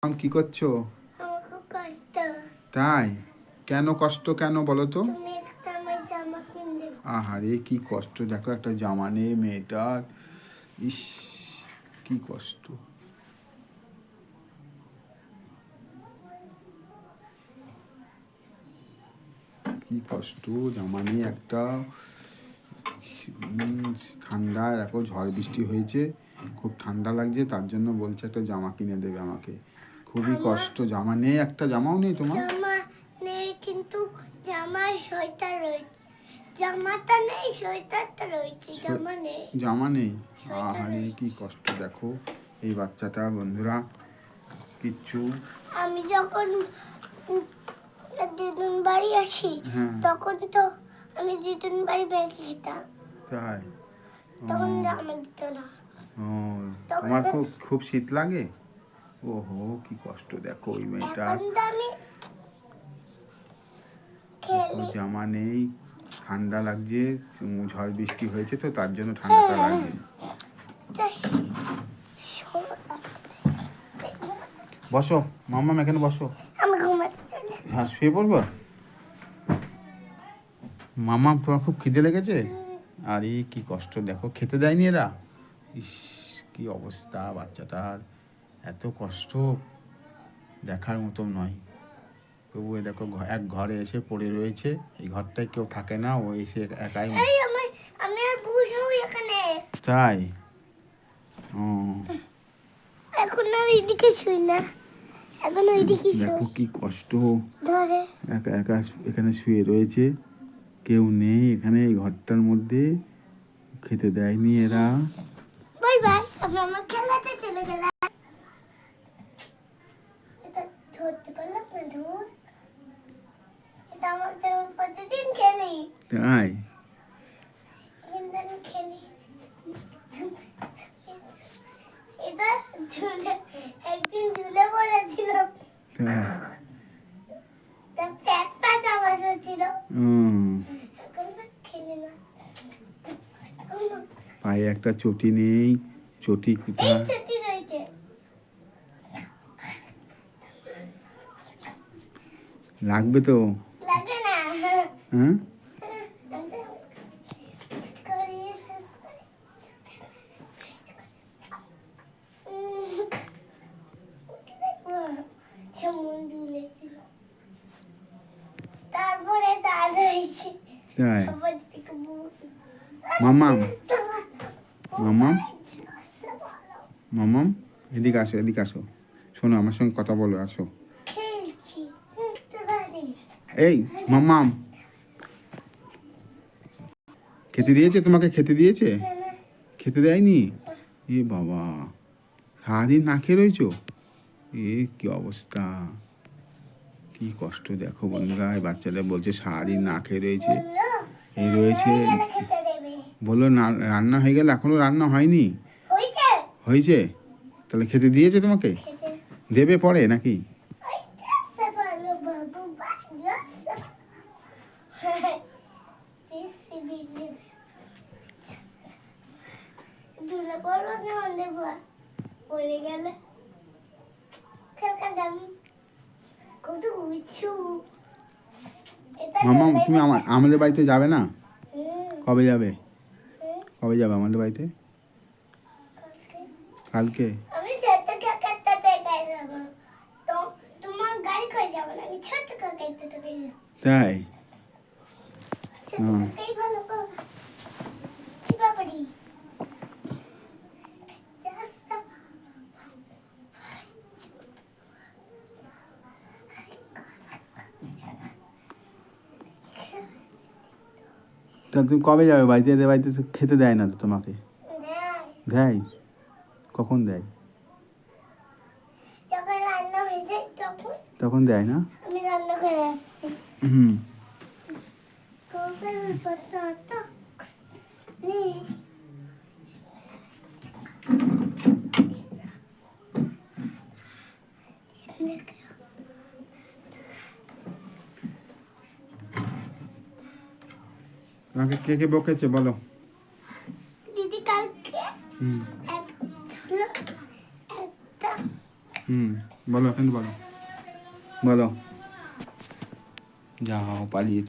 কি করছো? আমার খুব কষ্ট। তাই? কেন কষ্ট কেন বলো তো? তুমি একটা আমার জামা কিনে দেবে। আহারে কি কষ্ট, দেখো একটা জামা নেই মেয়েটার। ইস, কি কষ্ট। কি কষ্ট, জামা নেই একটা। ঠান্ডা, দেখো ঝড় বৃষ্টি হয়েছে, খুব ঠান্ডা লাগছে, তার জন্য বলছে একটা জামা কিনে দেবে আমাকে। খুবই কষ্ট, জামা নেই, একটা জামাও নেই তোমার? জামা নেই, কিন্তু জামার সোয়েটার রয়েছে। জামাটা নেই, সোয়েটারটা রয়েছে, জামা নেই। জামা নেই? সোয়েটার আহারে রয়েছে। কি কষ্ট, দেখো এই বাচ্চাটা বন্ধুরা কিচ্ছু। আমি যখন দিদুন বাড়ি আসি, হ্যাঁ। তখন তো আমি দিদুন বাড়ি ব্যাগ খেতাম, তাই? তখন জামা দিত না। ও, তখন তোমার খুব খুব শীত লাগে? ওহো কি কষ্ট, দেখো ওই মেয়েটা। এখন তো আমি দেখো খেলি। জামা নেই, ঠান্ডা লাগছে, ঝড় বৃষ্টি হয়েছে তো তার জন্য ঠান্ডাটা লাগছে। তাই, বসো মাম্মাম, এখানে বসো। আমি ঘুমাতে চলে। হ্যাঁ, শুয়ে পড়বো। মাম্মাম, তোমার খুব খিদে লেগেছে? আরে কি কষ্ট, দেখো খেতে দেয়নি এরা। ইস, কি অবস্থা বাচ্চাটার, এত কষ্ট দেখার মতো নয়। তবু এ দেখো এক ঘরে এসে পড়ে রয়েছে, এই ঘরটায় কেউ থাকে না, ও এসে একাই। এই আমি আর বসবো এখানে। তাই? ও, এখন আর এইদিকে শুই না, এখন ওইদিকে শুই। দেখো কি কষ্ট, ধরে একা একা এখানে শুয়ে রয়েছে, কেউ নেই এখানে এই ঘরটার মধ্যে, খেতে দেয়নি এরা। বাই বাই, আমি আমার খেলাতে চলে গেলাম। এটা ধরতে পারলাম না, ধর। এটা আমার তেমন প্রতিদিন খেলি, তাই? কিন্তু আমি খেলি। এটা ঝুলে, একদিন ঝুলে পড়েছিলাম, তাই? তার পেটটা আওয়াজ হচ্ছিল। এখন আর খেলি না। পায়ে একটা চটি নেই, চটি এই কোথায়? ছুটি রয়েছে। লাগবে তো। লাগে না। হ্যাঁ, কেমন দুলেছিল, তারপরে দাঁড় হয়েছে। তাই? সবার দিকে মুখ। মাম্মাম, মাম্মাম, মাম্মাম, এদিকে আসো, এদিকে আসো, শোনো আমার সঙ্গে কথা বলো, আসো। খেলছি, উঠতে পারি। এই মাম্মাম, খেতে দিয়েছে তোমাকে? খেতে দিয়েছে? না, না, খেতে দেয়নি? এ বাবা, সারাদিন না খেয়ে রয়েছো? এ কি অবস্থা, কি কষ্ট, দেখো বন্ধুরা এই বাচ্চাটা বলছে সারাদিন না খেয়ে রয়েছে। বললো এই রয়েছে, হয়ে গেলে খেতে দেবে। বললো না রান্না হয়ে গেলে, এখনো রান্না হয়নি? হয়েছে? হয়েছে? তাহলে খেতে দিয়েছে তোমাকে? খেতে দেবে পরে নাকি? ওই যাচ্ছে ভালো বাবু, বাস যাচ্ছে। দিচ্ছি বিজলি। ধুলে পড়বো না, অনেক পড়ে গেলে খেলকা দাম কত উঁচু। এটা মাম্মাম, ঢোলে তুমি আমাদের বাড়িতে যাবে না? হুম, কবে যাবে? হুম, কবে যাবে আমাদের বাড়িতে? কালকে। কালকে? আমি ছোট কাকাতে যাবো। তো তোমার গাড়ি করে যাবো না, আমি ছোট কাকাতে যাবো। তাই? ছোট কাকাই ভালো পাবো। কি ব্যাপারি? তা তুমি কবে যাবে বাড়িতে? এদের বাড়িতে তো খেতে দেয় না তো তোমাকে। দেয়? কখন দেয়? যখন রান্না হয়ে যায় তখন তখন দেয় না? আমি রান্না করে আসছি। হুম। কোকার পাতা তো নেই। তোমাকে কে কে বকেছে বলো? দিদি কালকে হুম। এক হলো একটা হুম। বলো কিন্তু বলো বলো যাও পালিয়েছে